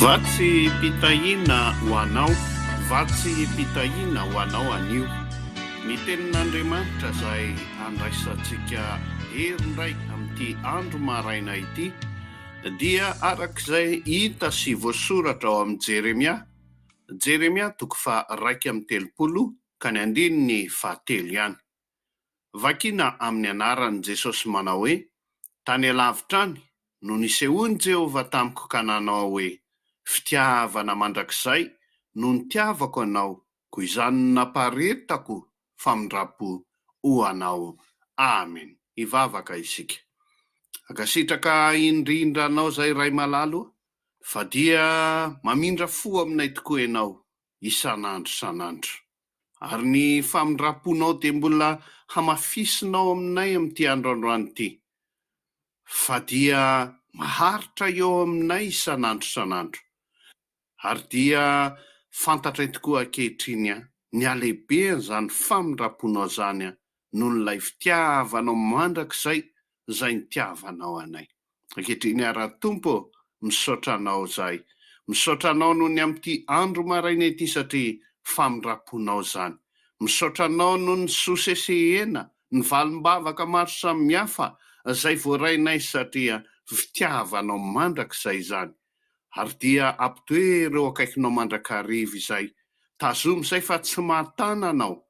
VATSIM-PITAHIANA ho anao, VATSIM-PITAHIANA ho anao anio. Ny Tenin'Andriamanitra izay andraisantsika herindray amin'ity andro maraina ity dia arak'izay hita sy voasoratra ao amin'ny Jeremia toko fa 2:30 ka ny andininy 9 ihany. Vakina amin'ny anaran'i Jesosy manao hoe: tany alavitra any no nisehoany Jehovah tamiko ka nanao hoe: fitiavana mandrakizay no nitiavako anao, koa izany naparetako famindrapo ho anao. Amen. Hivavaka isika. Akasitraka indrindra anao zay ray malalo, fa dia mamindra fo aminay tokoa ianao isan'andro. Ary ny famindraponao dia mbola hamafisinao aminay amin'ity androandroany ity, fa dia maharitra eo aminay isan'andro. Ary dia fantatray tokoa ankehitriny ny alehibe zany famindraponao zany noho n'ilay fitiavanao mandrakizay zay nitiavanao anay. Ankehitriny ara Tompo, misaotra anao zay, misaotra anao noho ny amin'ity andro maraina ity satria famindraponao zany, misaotra anao noho ny sosesehena, ny valim-bavaka maro samihafa zay voarainay satria fitiavanao mandrakizay zany. Ary dia ampitoereo akaikinao mandrakariva izay, tazomy izay fa tsy mahatana anao.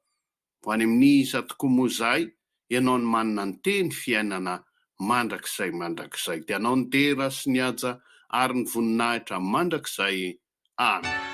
Ho any amin'iza tokoa moa izay, ianao ny manana ny teny fiainana mandrakizay, dia anao ny tera sy ny haja ary ny voninahitra mandrakizay. Amen.